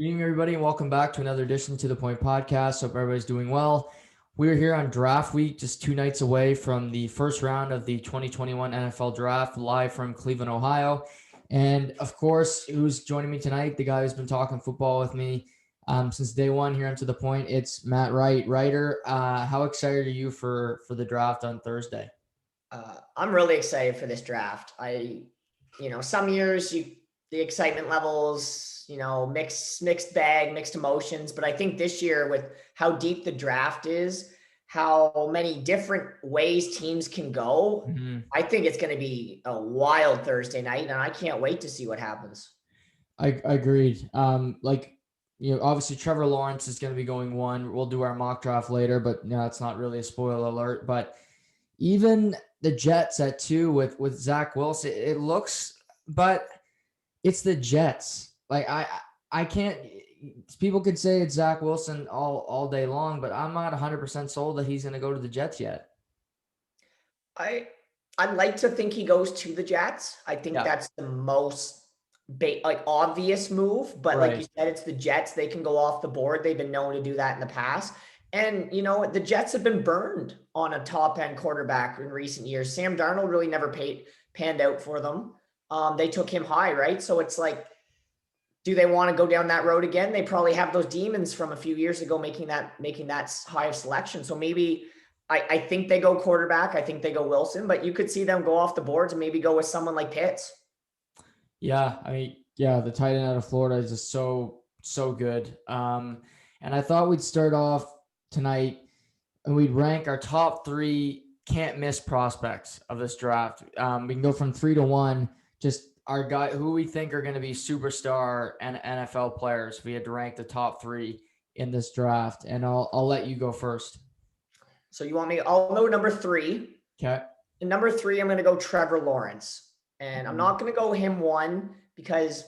Good evening, everybody, and welcome back to another edition to the Point Podcast. Hope everybody's doing well. We're here on draft week, just 2 nights away from the first round of the 2021 NFL Draft, live from Cleveland, Ohio. And of course, who's joining me tonight? The guy who's been talking football with me since day one here on To the Point. It's Matt Wright. Writer, how excited are you for the draft on Thursday? I'm really excited for this draft. Some years the excitement levels, mixed bag, mixed emotions. But I think this year, with how deep the draft is, how many different ways teams can go, I think it's going to be a wild Thursday night, and I can't wait to see what happens. I agreed. Obviously Trevor Lawrence is going to be going one. We'll do our mock draft later, but no, it's not really a spoiler alert. But even the Jets at 2 with Zach Wilson, it looks, but it's the Jets. Like I can't. People could say it's Zach Wilson all day long, but I'm not 100% sold that he's going to go to the Jets yet. I'd like to think he goes to the Jets. I think that's the most obvious move, but Right. like you said, it's the Jets. They can go off the board. They've been known to do that in the past. And, the Jets have been burned on a top-end quarterback in recent years. Sam Darnold really never panned out for them. They took him high, right? So it's like, do they want to go down that road again? They probably have those demons from a few years ago making that high of selection. So maybe I think they go quarterback. I think they go Wilson, but you could see them go off the boards and maybe go with someone like Pitts. Yeah, the tight end out of Florida is just so good. And I thought we'd start off tonight and we'd rank our top 3 can't miss prospects of this draft. We can go from 3 to 1, just our guy who we think are going to be superstar and NFL players. We had to rank the top 3 in this draft, and I'll let you go first. So you want me? I'll know number 3. Okay. And number 3, I'm going to go Trevor Lawrence. And I'm not going to go him 1 because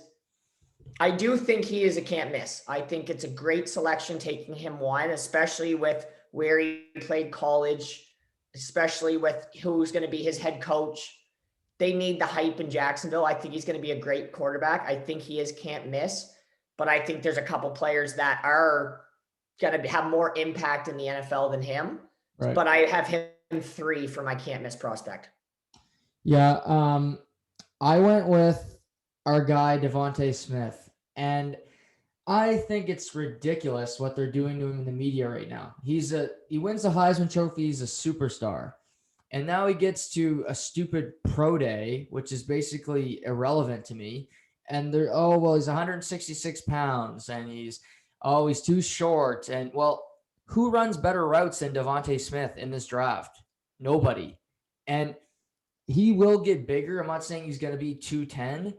I do think he is a can't miss. I think it's a great selection taking him 1, especially with where he played college, especially with who's going to be his head coach. They need the hype in Jacksonville. I think he's going to be a great quarterback. I think he is can't miss, but I think there's a couple players that are going to have more impact in the NFL than him. Right. But I have him 3 for my can't miss prospect. Yeah. I went with our guy, Devontae Smith, and I think it's ridiculous what they're doing to him in the media right now. He wins the Heisman Trophy. He's a superstar. And now he gets to a stupid pro day, which is basically irrelevant to me. And he's 166 pounds and he's too short. And who runs better routes than Devontae Smith in this draft? Nobody. And he will get bigger. I'm not saying he's going to be 210,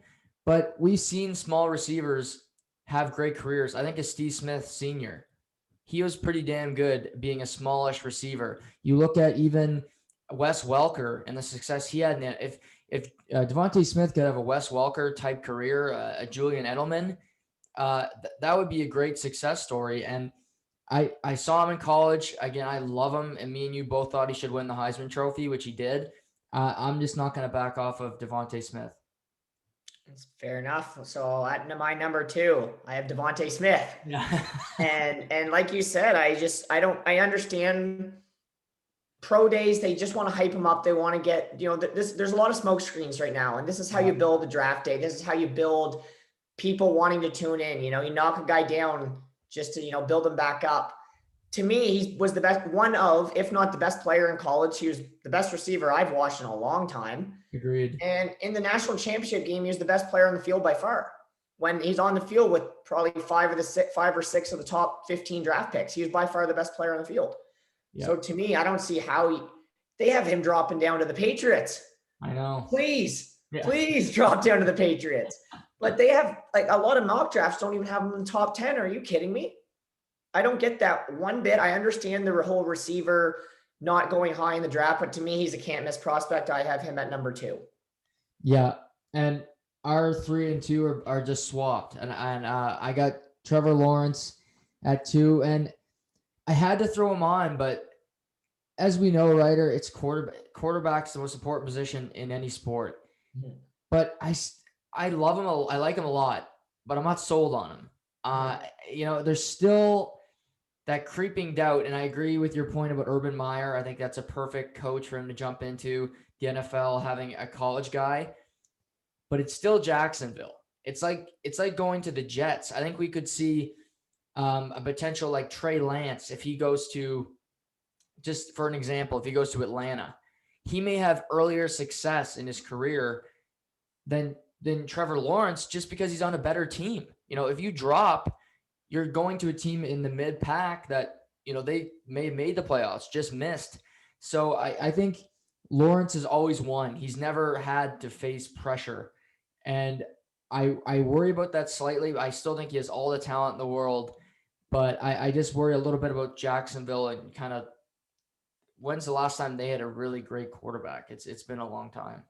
but we've seen small receivers have great careers. I think of Steve Smith Sr. He was pretty damn good being a smallish receiver. You look at even Wes Welker and the success he had. If Devontae Smith could have a Wes Welker type career, a Julian Edelman, that would be a great success story. And I saw him in college. Again, I love him. And me and you both thought he should win the Heisman Trophy, which he did. I'm just not going to back off of Devontae Smith. That's fair enough. So at my number 2, I have Devontae Smith. Yeah. and like you said, I understand pro days. They just want to hype them up. They want to get, there's a lot of smoke screens right now. And this is how you build a draft day. This is how you build people wanting to tune in. You knock a guy down just to, build him back up. To me, he was the best, one of, if not the best player in college. He was the best receiver I've watched in a long time. Agreed. And in the national championship game, he was the best player on the field by far. When he's on the field with probably 5 or 6 of the top 15 draft picks, he was by far the best player on the field. Yep. So to me, I don't see how they have him dropping down to the Patriots. I know. Please drop down to the Patriots. But they have, like, a lot of mock drafts don't even have him in the top 10. Are you kidding me? I don't get that one bit. I understand the whole receiver not going high in the draft, but to me, he's a can't miss prospect. I have him at number 2. Yeah. And our 3 and 2 are just swapped. And I got Trevor Lawrence at 2, and I had to throw him on, but as we know, Ryder, it's quarterback's the most important position in any sport. Mm-hmm. But I love him. I like him a lot, but I'm not sold on him. There's still that creeping doubt. And I agree with your point about Urban Meyer. I think that's a perfect coach for him to jump into the NFL, having a college guy, but it's still Jacksonville. It's like going to the Jets. I think we could see a potential like Trey Lance if he goes to, just for an example, if he goes to Atlanta, he may have earlier success in his career than Trevor Lawrence just because he's on a better team. If you drop, you're going to a team in the mid pack that, they may have made the playoffs, just missed. So I think Lawrence has always won. He's never had to face pressure. And I worry about that slightly. I still think he has all the talent in the world, but I just worry a little bit about Jacksonville and kind of when's the last time they had a really great quarterback? It's been a long time.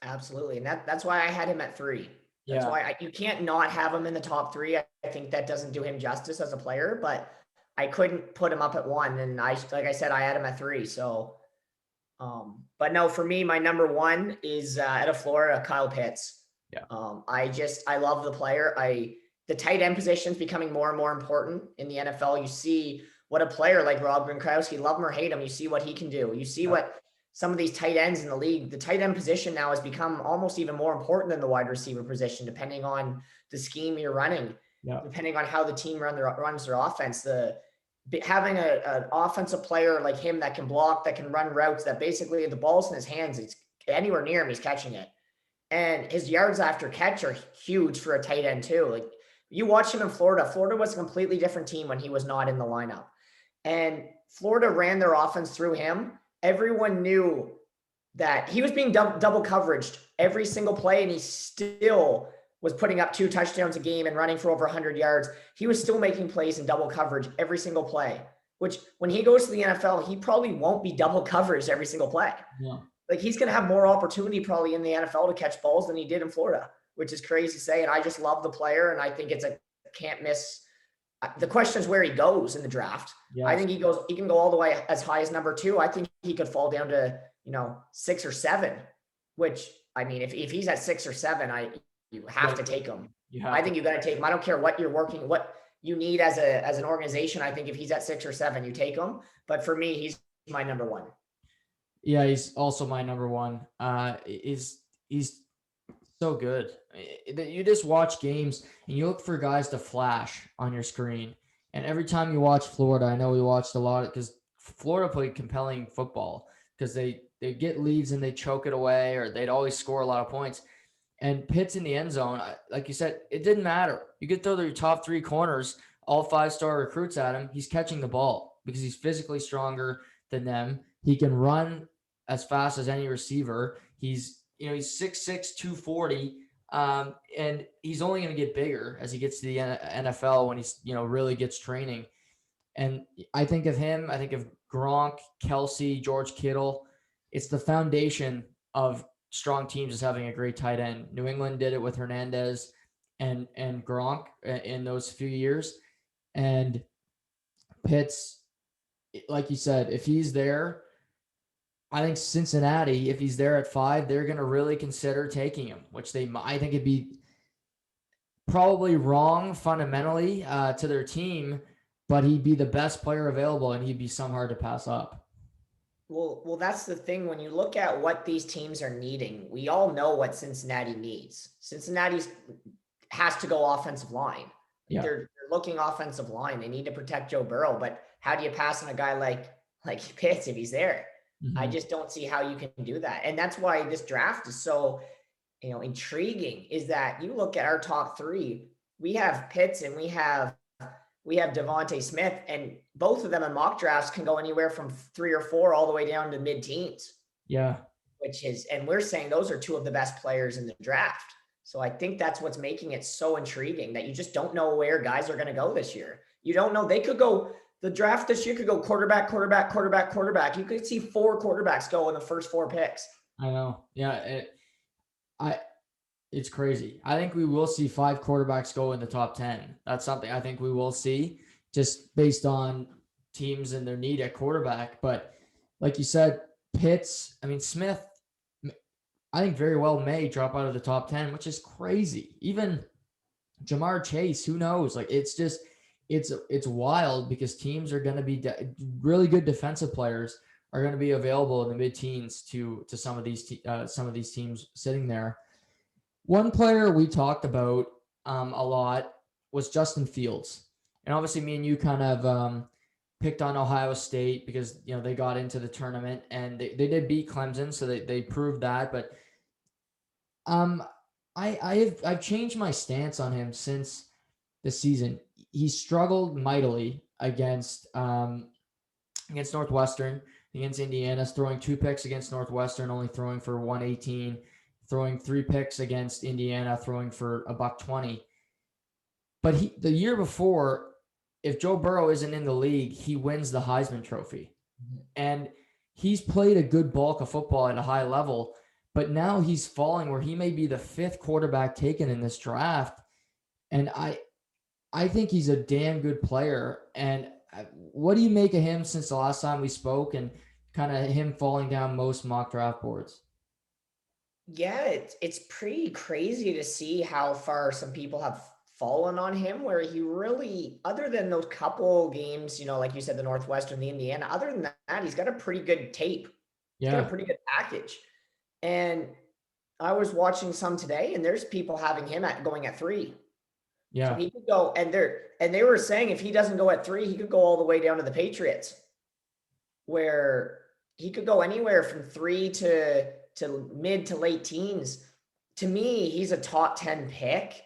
Absolutely. And that's why I had him at 3. That's Yeah. why you can't not have him in the top 3. I think that doesn't do him justice as a player, but I couldn't put him up at 1. And like I said, I had him at 3. So, but no, for me, my number 1 is out of Florida, Kyle Pitts. Yeah. I love the player. The tight end position is becoming more and more important in the NFL. You see what a player like Rob Gronkowski, love him or hate him, you see what he can do. You see what some of these tight ends in the league, the tight end position now has become almost even more important than the wide receiver position, depending on the scheme you're running, depending on how the team runs their offense. Having an offensive player like him that can block, that can run routes, that basically the ball's in his hands, it's anywhere near him, he's catching it. And his yards after catch are huge for a tight end too. Like you watch him in Florida. Florida was a completely different team when he was not in the lineup. And Florida ran their offense through him. Everyone knew that he was being double coveraged every single play, and he still was putting up 2 touchdowns a game and running for over 100 yards. He was still making plays in double coverage every single play, which when he goes to the NFL, he probably won't be double coverage every single play. Yeah. Like he's going to have more opportunity probably in the NFL to catch balls than he did in Florida, which is crazy to say. And I just love the player, and I think it's a can't miss. The question is where he goes in the draft. Yes. I think he can go all the way as high as number 2. I think he could fall down to, 6 or 7, which, I mean, if he's at 6 or 7, you have to take him. I think you got to take him. I don't care what you need as an organization. I think if he's at 6 or 7, you take him. But for me, he's my number 1. Yeah, he's also my number 1. He's so good. You just watch games and you look for guys to flash on your screen. And every time you watch Florida, I know we watched a lot because Florida played compelling football because they get leads and they choke it away, or they'd always score a lot of points. And Pitt's in the end zone, like you said, it didn't matter. You could throw your top 3 corners, all 5-star recruits at him. He's catching the ball because he's physically stronger than them. He can run as fast as any receiver. He's 6'6", 240, and he's only going to get bigger as he gets to the NFL when he's, really gets training. And I think of him, I think of Gronk, Kelsey, George Kittle. It's the foundation of strong teams is having a great tight end. New England did it with Hernandez and Gronk in those few years. And Pitts, like you said, if he's there, I think Cincinnati, if he's there at 5, they're going to really consider taking him, which I think it'd be probably wrong fundamentally to their team, but he'd be the best player available and he'd be some hard to pass up. Well, that's the thing. When you look at what these teams are needing, we all know what Cincinnati needs. Cincinnati has to go offensive line. Yeah. They're looking offensive line. They need to protect Joe Burrow, but how do you pass on a guy like Pitts if he's there? Mm-hmm. I just don't see how you can do that. And that's why this draft is so, intriguing, is that you look at our top 3, we have Pitts and we have Devontae Smith, and both of them in mock drafts can go anywhere from 3 or 4 all the way down to mid-teens. Yeah. And we're saying those are 2 of the best players in the draft. So I think that's what's making it so intriguing, that you just don't know where guys are going to go this year. You don't know. They could go, the draft this year could go quarterback. You could see 4 quarterbacks go in the first 4 picks. I know. Yeah. It's crazy. I think we will see 5 quarterbacks go in the top 10. That's something I think we will see, just based on teams and their need at quarterback. But like you said, Pitts, Smith, I think very well may drop out of the top 10, which is crazy. Even Jamar Chase, who knows? Like it's wild because teams are going to be really good defensive players are going to be available in the mid-teens to some of these teams sitting there. One player we talked about a lot was Justin Fields, and obviously me and you kind of picked on Ohio State because they got into the tournament and they did beat Clemson, so they proved that. But um, I've changed my stance on him since the season. He struggled mightily against Northwestern, against Indiana, throwing 2 picks against Northwestern, only throwing for 118, throwing 3 picks against Indiana, throwing for a $120. But the year before, if Joe Burrow isn't in the league, he wins the Heisman Trophy. And he's played a good bulk of football at a high level, but now he's falling where he may be the 5th quarterback taken in this draft. And I think he's a damn good player. And what do you make of him since the last time we spoke and kind of him falling down most mock draft boards? Yeah, it's pretty crazy to see how far some people have fallen on him, where he really, other than those couple games, like you said, the Northwestern, the Indiana, other than that, he's got a pretty good tape. He's got a Yeah. pretty good package. And I was watching some today, and there's people having him going at 3. So Yeah. he could go, and they were saying if he doesn't go at 3, he could go all the way down to the Patriots, where he could go anywhere from 3 to mid to late teens. To me, he's a top 10 pick.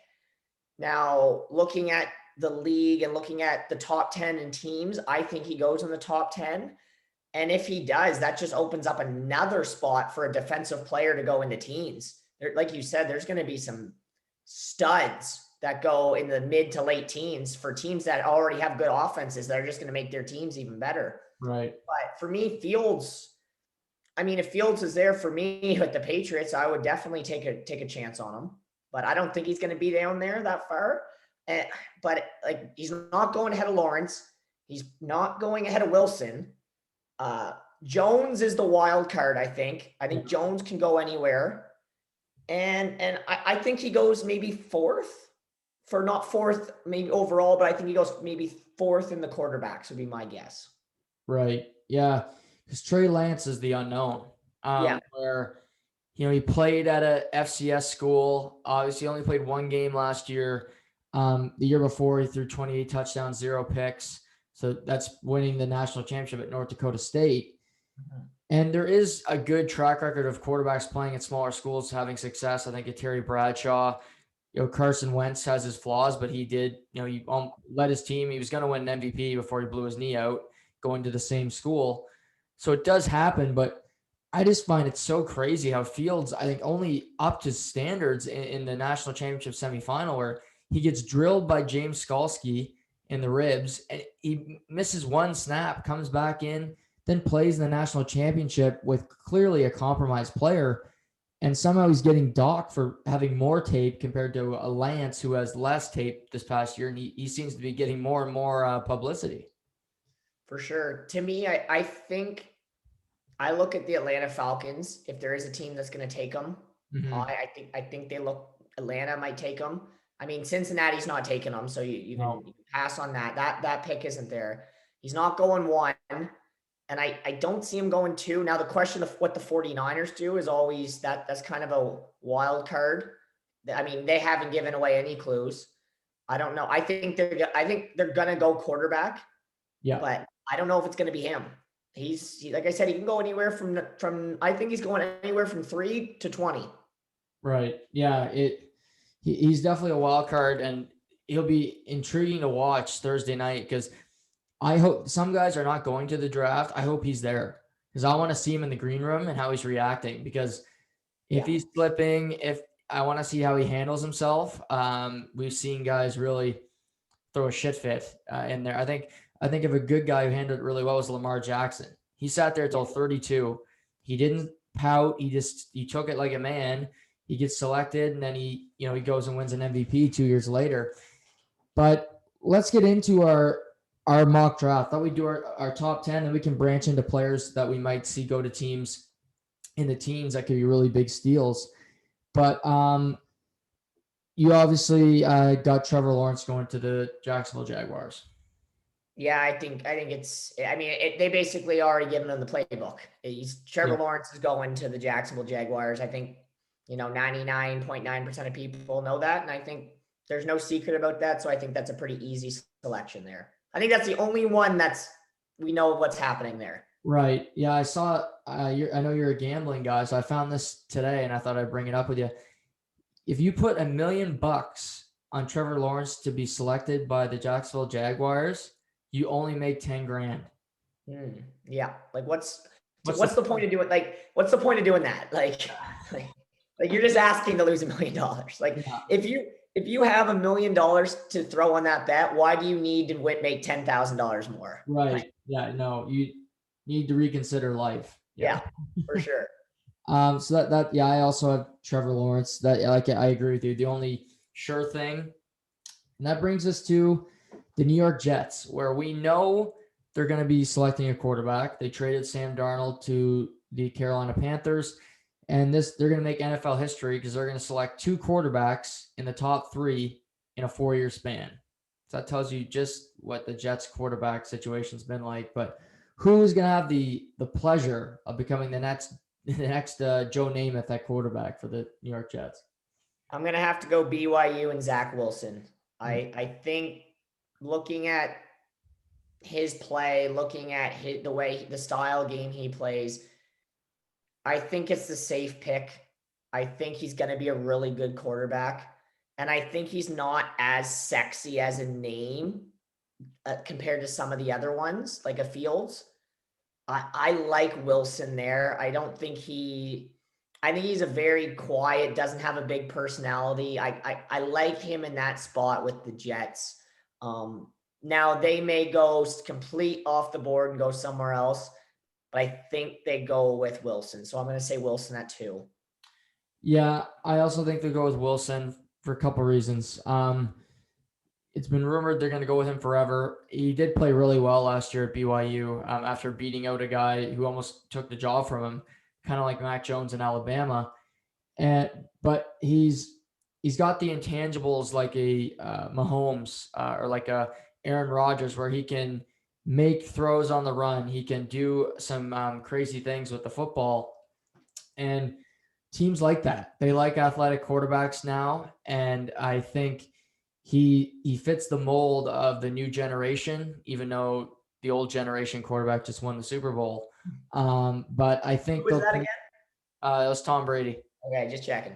Now, looking at the league and looking at the top 10 in teams, I think he goes in the top 10. And if he does, that just opens up another spot for a defensive player to go into teens. Like you said, there's going to be some studs that go in the mid to late teens for teams that already have good offenses that are just going to make their teams even better. Right. But for me, if Fields is there for me with the Patriots, I would definitely take a chance on him. But I don't think he's going to be down there that far. But like, he's not going ahead of Lawrence. He's not going ahead of Wilson. Jones is the wild card, I think. I think Jones can go anywhere. And I think he goes maybe 4th, for not 4th maybe overall, but I think he goes maybe 4th in the quarterbacks would be my guess. Right. Yeah. Because Trey Lance is the unknown. Yeah. Where he played at a FCS school. Obviously, he only played 1 game last year. The year before, he threw 28 touchdowns, 0 picks. So that's winning the national championship at North Dakota State. Mhm. And there is a good track record of quarterbacks playing at smaller schools having success. I think at Terry Bradshaw, Carson Wentz has his flaws, but he did, he led his team. He was going to win an MVP before he blew his knee out going to the same school. So it does happen, but I just find it so crazy how Fields, I think, only up to standards in the national championship semifinal where he gets drilled by James Skalski in the ribs and he misses 1 snap, comes back in, then plays in the national championship with clearly a compromised player. And somehow he's getting docked for having more tape compared to a Lance who has less tape this past year. And he seems to be getting more and more publicity. For sure. To me, I think I look at the Atlanta Falcons. If there is a team that's going to take them, Mm-hmm. I think Atlanta might take them. I mean, Cincinnati's not taking them, so you can pass on that. That pick isn't there. He's not going 1, and I don't see him going 2. Now the question of what the 49ers do is always that's kind of a wild card. I mean, they haven't given away any clues. I don't know. I think they're gonna go quarterback. Yeah. But I don't know if it's going to be him. Like I said, he can go anywhere from I think he's going anywhere from 3 to 20. Right. Yeah. He's definitely a wild card, and he'll be intriguing to watch Thursday night because I hope some guys are not going to the draft. I hope he's there because I want to see him in the green room and how he's reacting. Because if he's slipping, if I want to see how he handles himself. We've seen guys really throw a shit fit in there. I think of a good guy who handled it really well was Lamar Jackson. He sat there till 32. He didn't pout. He took it like a man. He gets selected, and then he goes and wins an MVP 2 years later. But let's get into our mock draft. Thought we'd do our top 10, then we can branch into players that we might see go to teams in the teens that could be really big steals. But you obviously got Trevor Lawrence going to the Jacksonville Jaguars. Yeah, I think it's. I mean, they basically already given him the playbook. Trevor Yeah. Lawrence is going to the Jacksonville Jaguars. I think 99.9% of people know that, and I think there's no secret about that. So I think that's a pretty easy selection there. I think that's the only one that's we know what's happening there. Right. Yeah, I saw. I know you're a gambling guy, so I found this today, and I thought I'd bring it up with you. If you put $1 million on Trevor Lawrence to be selected by the Jacksonville Jaguars, you only make 10 grand. Yeah. Like what's What's the point of doing what's the point of doing that? Like you're just asking to lose $1 million. Like yeah, if you have $1 million to throw on that bet, why do you need to make $10,000 more? right. Like, Yeah, no, you need to reconsider life. yeah, for sure. So that yeah, I also have Trevor Lawrence. That like I agree with you. The only sure thing, and that brings us to the New York Jets, where we know they're going to be selecting a quarterback. They traded Sam Darnold to the Carolina Panthers, and they're going to make NFL history because they're going to select 2 quarterbacks in the top 3 in a 4-year span. So that tells you just what the Jets quarterback situation's been like. But who is going to have the pleasure of becoming the next Joe Namath at quarterback for the New York Jets? I'm gonna have to go BYU and Zach Wilson. I think looking at his play, looking at the style game he plays, I think it's the safe pick. I think he's going to be a really good quarterback. And I think he's not as sexy as a name compared to some of the other ones, like a Fields. I like Wilson there. I think he's a very quiet, doesn't have a big personality. I like him in that spot with the Jets. Now they may go complete off the board and go somewhere else, but I think they go with Wilson. So I'm going to say Wilson at 2. Yeah, I also think they'll go with Wilson for a couple reasons. It's been rumored they're going to go with him forever. He did play really well last year at BYU after beating out a guy who almost took the job from him, kind of like Mac Jones in Alabama. But he's got the intangibles like a Mahomes or like a Aaron Rodgers, where he can make throws on the run. He can do some crazy things with the football, and teams like that. They like athletic quarterbacks now, and I think he fits the mold of the new generation, even though the old generation quarterback just won the Super Bowl. But I think Who was that again? it was Tom Brady. Okay, just checking.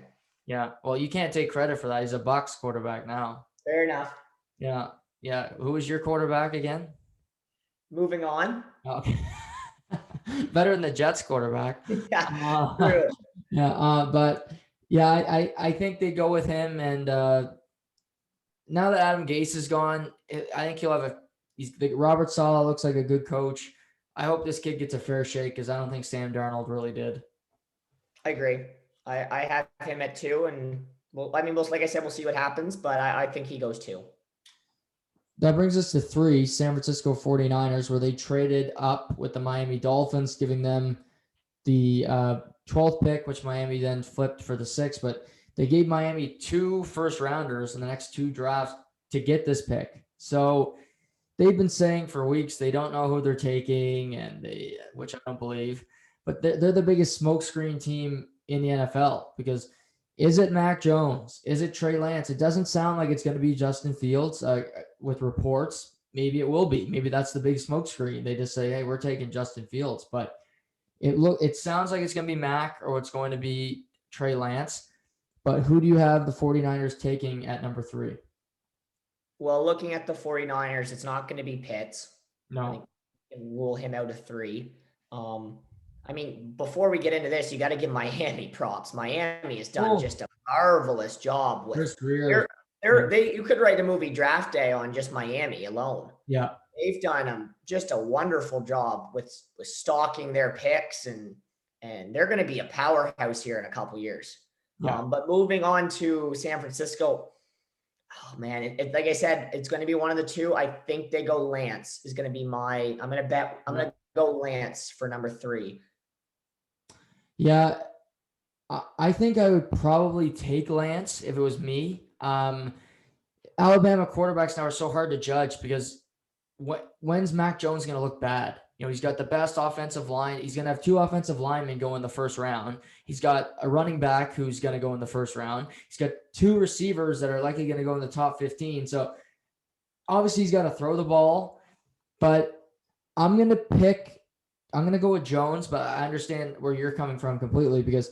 Yeah. Well, you can't take credit for that. He's a Bucs quarterback now. Fair enough. Yeah. Yeah. Who was your quarterback again? Moving on. Okay. Better than the Jets quarterback. Yeah, true. Yeah. But yeah, I think they go with him. And now that Adam Gase is gone, I think he'll have Robert Saleh looks like a good coach. I hope this kid gets a fair shake because I don't think Sam Darnold really did. I agree. I have him at 2, and like I said, we'll see what happens, but I think he goes 2. That brings us to 3, San Francisco 49ers, where they traded up with the Miami Dolphins, giving them the 12th pick, which Miami then flipped for the 6th. But they gave Miami 2 first-rounders in the next 2 drafts to get this pick. So they've been saying for weeks they don't know who they're taking, which I don't believe. But they're the biggest smokescreen team in the NFL because is it Mac Jones? Is it Trey Lance? It doesn't sound like it's going to be Justin Fields with reports. Maybe it will be. Maybe that's the big smokescreen. They just say, hey, we're taking Justin Fields. But it sounds like it's going to be Mac or it's going to be Trey Lance. But who do you have the 49ers taking at number 3? Well, looking at the 49ers, it's not going to be Pitts. No. I think you can rule him out of 3. I mean, before we get into this, you got to give Miami props. Miami has done just a marvelous job with you could write a movie Draft Day on just Miami alone. Yeah. They've done just a wonderful job with stalking their picks, and they're going to be a powerhouse here in a couple years. Yeah. But moving on to San Francisco, oh man, like I said, it's going to be one of the 2. I think they go Lance is going to be I'm going to go Lance for number 3. Yeah, I think I would probably take Lance if it was me. Alabama quarterbacks now are so hard to judge because when's Mac Jones going to look bad? He's got the best offensive line. He's going to have 2 offensive linemen go in the first round. He's got a running back who's going to go in the first round. He's got 2 receivers that are likely going to go in the top 15. So obviously he's got to throw the ball, but I'm going to go with Jones, but I understand where you're coming from completely because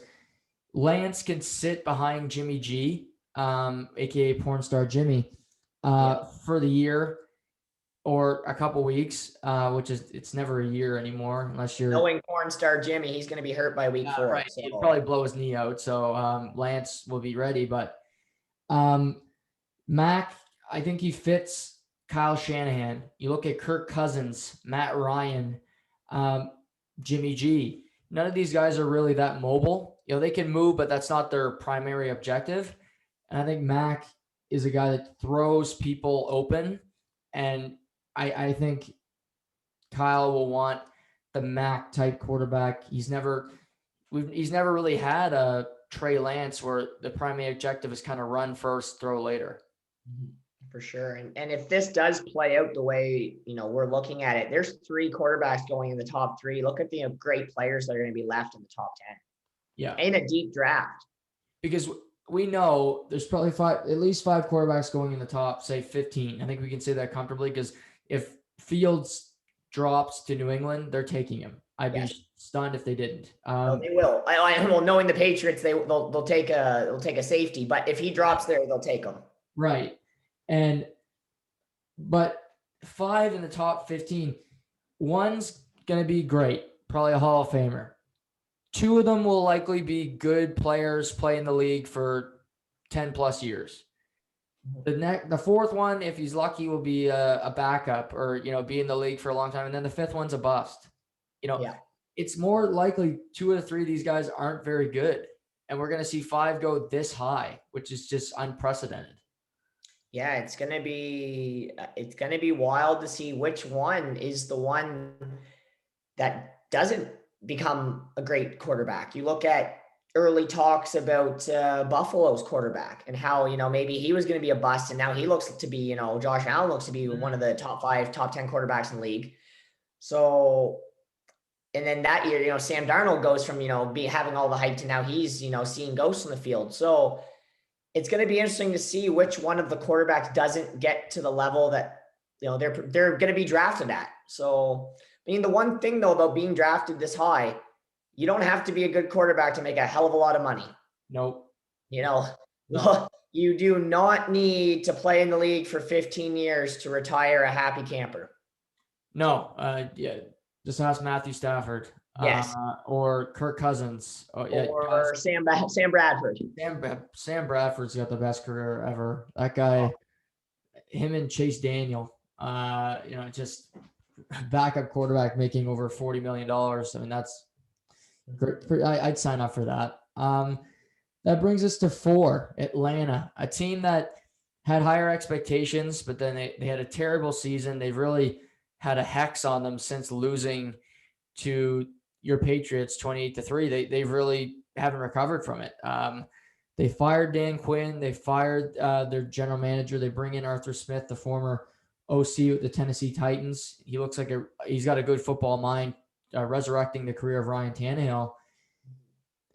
Lance can sit behind Jimmy G, aka porn star Jimmy, for the year or a couple weeks, it's never a year anymore unless you're knowing porn star Jimmy, he's going to be hurt by week 4. right. So. He'd probably blow his knee out. So Lance will be ready, but Mac, I think he fits Kyle Shanahan. You look at Kirk Cousins, Matt Ryan, Jimmy G. None of these guys are really that mobile. They can move, but that's not their primary objective. And I think Mac is a guy that throws people open. And I think Kyle will want the Mac type quarterback. He's never really had a Trey Lance where the primary objective is kind of run first, throw later. For sure. And if this does play out the way, we're looking at it, there's 3 quarterbacks going in the top 3. Look at the great players that are going to be left in the top 10. Yeah. In a deep draft. Because we know there's probably at least 5 quarterbacks going in the top, say 15. I think we can say that comfortably because if Fields drops to New England, they're taking him. I'd be stunned if they didn't. No, they will. Well, knowing the Patriots, they'll take a safety, but if he drops there, they'll take him. Right. But 5 in the top 15, one's going to be great, probably a Hall of Famer. 2 of them will likely be good players, play in the league for 10 plus years. The 4th one, if he's lucky, will be a backup or, be in the league for a long time. And then the 5th one's a bust. It's more likely 2 of the 3 of these guys aren't very good. And we're going to see 5 go this high, which is just unprecedented. Yeah, it's going to be wild to see which one is the one that doesn't become a great quarterback. You look at early talks about Buffalo's quarterback and how, maybe he was going to be a bust. And now he looks to be, Josh Allen looks to be one of the top 5, top 10 quarterbacks in the league. So, and then that year, Sam Darnold goes from, having all the hype to now he's, seeing ghosts on the field. So it's going to be interesting to see which one of the quarterbacks doesn't get to the level that, they're going to be drafted at. So, the one thing though about being drafted this high, you don't have to be a good quarterback to make a hell of a lot of money. Nope. No. You do not need to play in the league for 15 years to retire a happy camper. No. Just ask Matthew Stafford. Yes. Or Kirk Cousins. Or Sam Bradford. Sam Bradford's got the best career ever. That guy, him and Chase Daniel, just backup quarterback making over $40 million. I mean, that's great. I'd sign up for that. That brings us to 4, Atlanta, a team that had higher expectations, but then they had a terrible season. They've really had a hex on them since losing to your Patriots 28-3. They really haven't recovered from it. They fired Dan Quinn. They fired their general manager. They bring in Arthur Smith, the former OC with the Tennessee Titans. He looks like he's got a good football mind, resurrecting the career of Ryan Tannehill.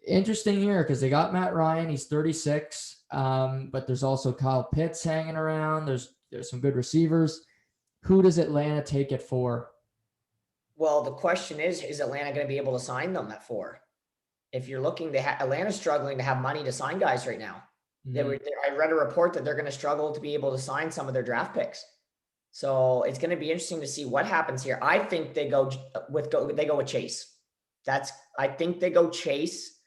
Interesting here because they got Matt Ryan. He's 36, but there's also Kyle Pitts hanging around. There's some good receivers. Who does Atlanta take it for? Well, the question is Atlanta going to be able to sign them at 4? If you're looking, Atlanta's struggling to have money to sign guys right now. Mm-hmm. I read a report that they're going to struggle to be able to sign some of their draft picks. So it's going to be interesting to see what happens here. I think they go with Chase. I think they go Chase.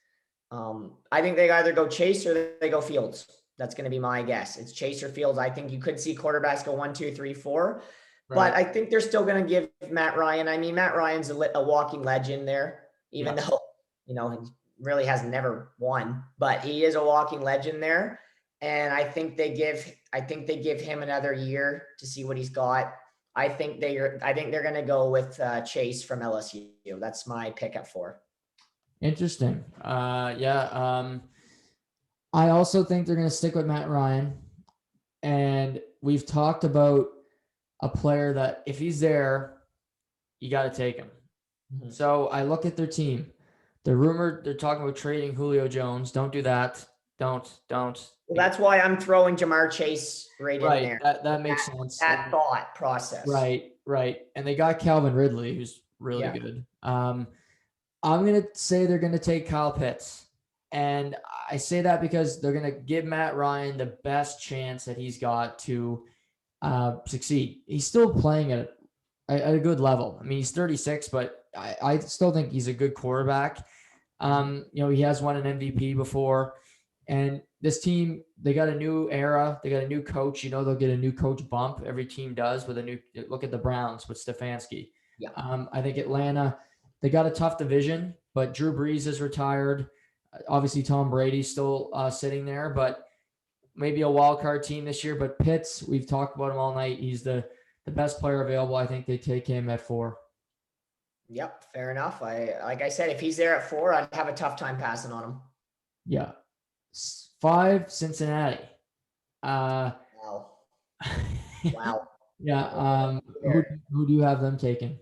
I think they either go Chase or they go Fields. That's going to be my guess. It's Chase or Fields. I think you could see quarterbacks go 1, 2, 3, 4. Right. But I think they're still going to give Matt Ryan. I mean, Matt Ryan's a walking legend there, even though, he really has never won, but he is a walking legend there. And I think they give him another year to see what he's got. I think they're going to go with Chase from LSU. That's my pick at 4. Interesting. I also think they're going to stick with Matt Ryan. And we've talked about a player that if he's there, you got to take him. Mhm. So I look at their team. They're talking about trading Julio Jones. Don't do that. Don't. Well, that's why I'm throwing Jamar Chase right in Right. there. That makes sense. That thought process. Right. And they got Calvin Ridley, who's really Yeah. good. I'm gonna say they're gonna take Kyle Pitts. And I say that because they're gonna give Matt Ryan the best chance that he's got to succeed. He's still playing at a good level. I mean, he's 36, but I still think he's a good quarterback. He has won an MVP before. And this team, they got a new era. They got a new coach. They'll get a new coach bump. Every team does with a new look at the Browns with Stefanski. Yeah. I think Atlanta, they got a tough division, but Drew Brees is retired. Obviously, Tom Brady's still sitting there, but maybe a wild card team this year. But Pitts, we've talked about him all night. He's the best player available. I think they take him at 4. Yep. Fair enough. Like I said, if he's there at 4, I'd have a tough time passing on him. Yeah. 5, Cincinnati. Wow. Wow. Yeah. Who do you have them taking?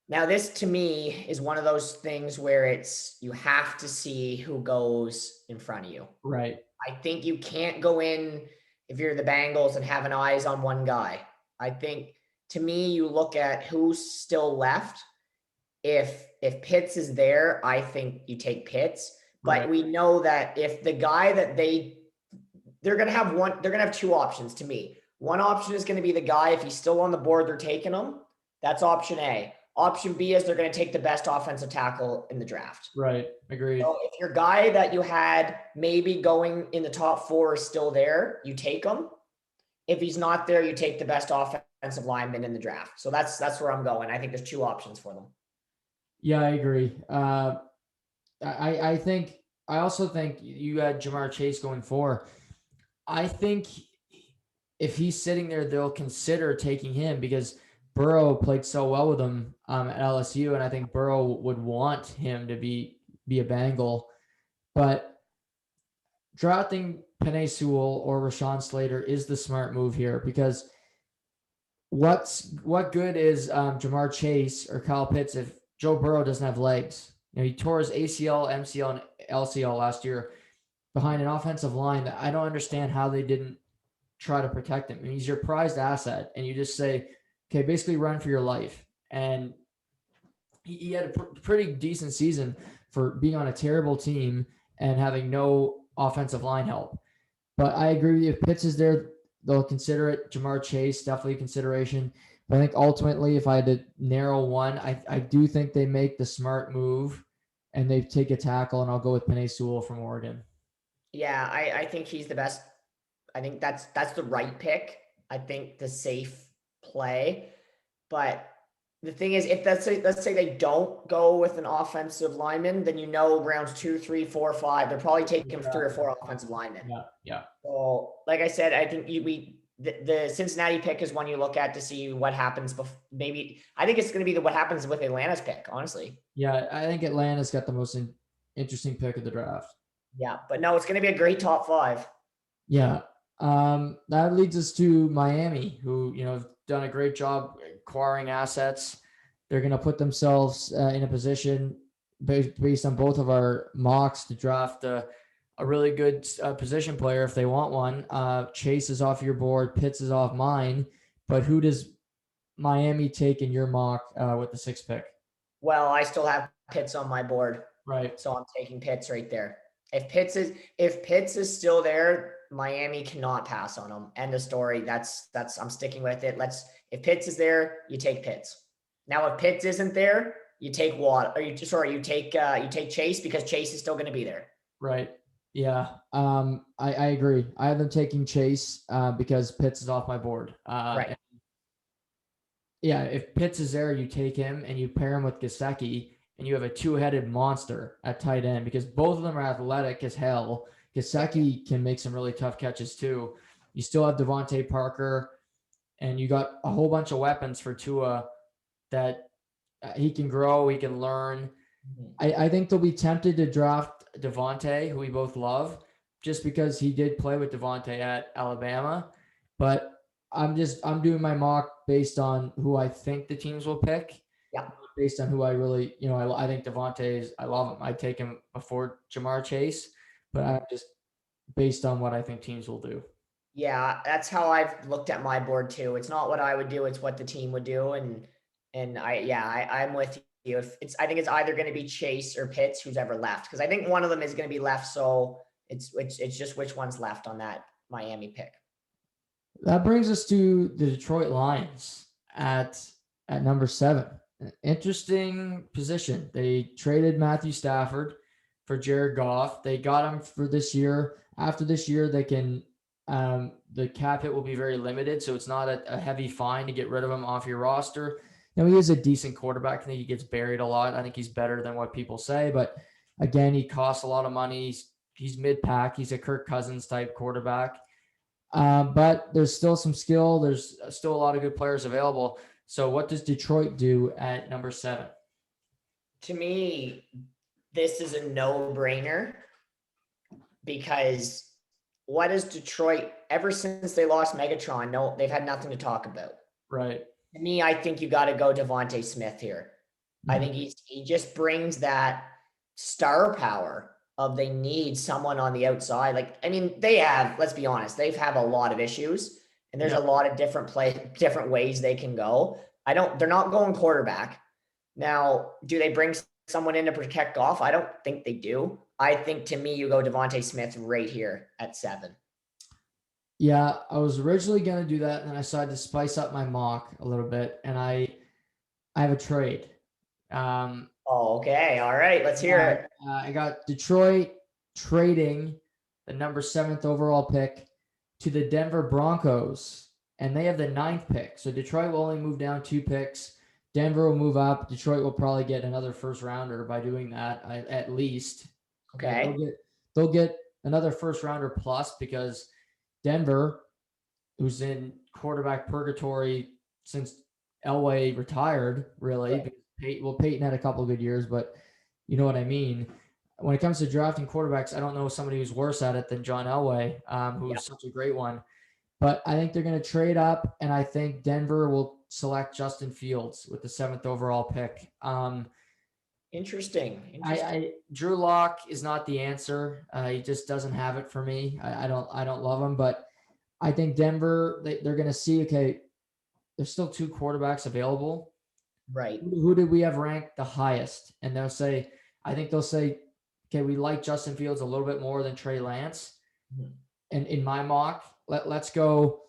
Now, this to me is one of those things where you have to see who goes in front of you. Right. I think you can't go in if you're the Bengals and have an eyes on one guy. I think to me, you look at who's still left. If Pitts is there, I think you take Pitts. But Right. we know that if the guy that they're gonna have 2 options to me. One option is going to be the guy, if he's still on the board, they're taking him. That's option A. Option B is they're going to take the best offensive tackle in the draft. Right. Agreed. So if your guy that you had maybe going in the top 4 is still there, you take him. If he's not there, you take the best offensive lineman in the draft. So that's where I'm going. I think there's 2 options for them. Yeah, I agree. I also think you had Jamar Chase going 4. I think if he's sitting there, they'll consider taking him because Burrow played so well with him at LSU, and I think Burrow would want him to be a Bengal. But drafting Penei Sewell or Rashawn Slater is the smart move here because what good is Jamar Chase or Kyle Pitts if Joe Burrow doesn't have legs? He tore his ACL, MCL, and LCL last year behind an offensive line that I don't understand how they didn't try to protect him. I mean, he's your prized asset, and you just say, okay, basically run for your life. And he had a pretty decent season for being on a terrible team and having no offensive line help. But I agree with you. If Pitts is there, they'll consider it. Jamar Chase, definitely a consideration. But I think ultimately, if I had to narrow one, I do think they make the smart move and they take a tackle, and I'll go with Penei Sewell from Oregon. Yeah, I think he's the best. I think that's the right pick. I think the safe play. But the thing is, if let's say they don't go with an offensive lineman, then rounds 2, 3, 4, 5, they're probably taking 3 or 4 offensive linemen. Yeah. So, like I said, I think the Cincinnati pick is one you look at to see what happens. Maybe I think it's going to be what happens with Atlanta's pick, honestly. Yeah, I think Atlanta's got the most interesting pick of the draft. Yeah, but no, it's going to be a great top 5. Yeah. That leads us to Miami, who, have done a great job acquiring assets. They're going to put themselves in a position based on both of our mocks to draft a really good position player if they want one. Chase is off your board. Pitts is off mine. But who does Miami take in your mock with the 6th pick? Well, I still have Pitts on my board. Right. So I'm taking Pitts right there. If Pitts is still there, Miami cannot pass on him. End of story. That's I'm sticking with it. If Pitts is there, you take Pitts. Now, if Pitts isn't there, you take Watt, or you take Chase because Chase is still going to be there. Right. Yeah. I agree. I have them taking Chase because Pitts is off my board. Right. Yeah. If Pitts is there, you take him and you pair him with Gesicki, and you have a 2-headed monster at tight end because both of them are athletic as hell. Gesicki can make some really tough catches too. You still have Devontae Parker, and you got a whole bunch of weapons for Tua that he can grow, he can learn. Mm-hmm. I think they'll be tempted to draft Devontae, who we both love, just because he did play with Devontae at Alabama. but I'm doing my mock based on who I think the teams will pick, Yeah. based on who I really, I think Devontae I love him. I take him before Jamar Chase, but I'm just based on what I think teams will do. Yeah, that's how I've looked at my board too. It's not what I would do, it's what the team would do. And I'm with you. If it's I think it's either going to be Chase or Pitts, who's ever left. Because I think one of them is going to be left. So it's just which one's left on that Miami pick. That brings us to the Detroit Lions at number 7. Interesting position. They traded Matthew Stafford for Jared Goff. They got him for this year. After this year, they can the cap hit will be very limited, so it's not a heavy fine to get rid of him off your roster. Now, he is a decent quarterback. I think he gets buried a lot. I think he's better than what people say, but again, he costs a lot of money. He's mid-pack. He's a Kirk Cousins type quarterback. But there's still some skill. There's still a lot of good players available. So what does Detroit do at number 7? To me, this is a no-brainer because what is Detroit ever since they lost Megatron? No, they've had nothing to talk about. Right. To me, I think you got to go Devontae Smith here. I think he just brings that star power of they need someone on the outside. Like, I mean, let's be honest, they've have a lot of issues and there's a lot of different ways they can go. They're not going quarterback. Now, do they bring someone in to protect Goff? I don't think they do. I think to me, you go Devontae Smith right here at 7. Yeah, I was originally going to do that, and then I decided to spice up my mock a little bit, and I have a trade. Oh, okay. All right. Let's hear it. I got Detroit trading the number 7th overall pick to the Denver Broncos, and they have the 9th pick. So Detroit will only move down 2 picks. Denver will move up. Detroit will probably get another first rounder by doing that, at least. Okay. They'll get another first rounder plus because Denver, who's in quarterback purgatory since Elway retired, really. Right. Peyton had a couple of good years, but you know what I mean. When it comes to drafting quarterbacks, I don't know somebody who's worse at it than John Elway, who's such a great one. But I think they're going to trade up, and I think Denver will select Justin Fields with the 7th overall pick. Interesting. Drew Lock is not the answer. He just doesn't have it for me. I don't love him, but I think Denver, they're going to see, okay, there's still 2 quarterbacks available. Right. Who did we have ranked the highest? And they'll say, okay, we like Justin Fields a little bit more than Trey Lance. Mm-hmm. And in my mock, let's go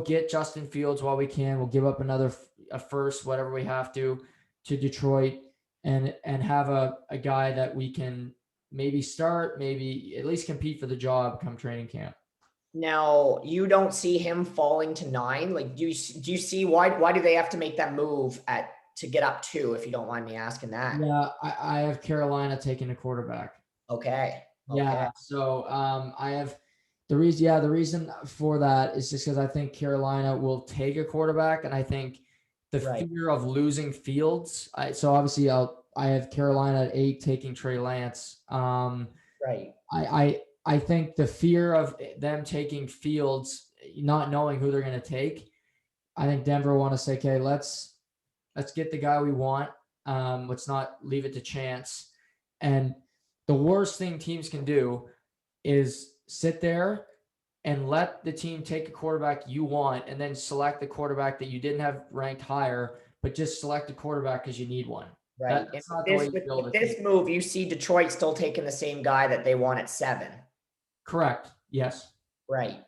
get Justin Fields while we can. We'll give up a first, whatever we have to Detroit and have a guy that we can maybe start, maybe at least compete for the job come training camp. Now, you don't see him falling to 9. Like, do you see why do they have to make that move to get up 2, if you don't mind me asking that? Yeah, I have Carolina taking a quarterback. Okay. Yeah. So I have the reason for that is just because I think Carolina will take a quarterback, and I think the fear of losing Fields. So obviously I have Carolina at 8 taking Trey Lance. Right. I think the fear of them taking Fields, not knowing who they're going to take, I think Denver want to say, okay, let's get the guy we want. Let's not leave it to chance. And the worst thing teams can do is sit there and let the team take a quarterback you want and then select the quarterback that you didn't have ranked higher, but just select a quarterback because you need one. Right. That's not the way you build with this move, you see Detroit still taking the same guy that they want at 7. Correct. Yes. Right.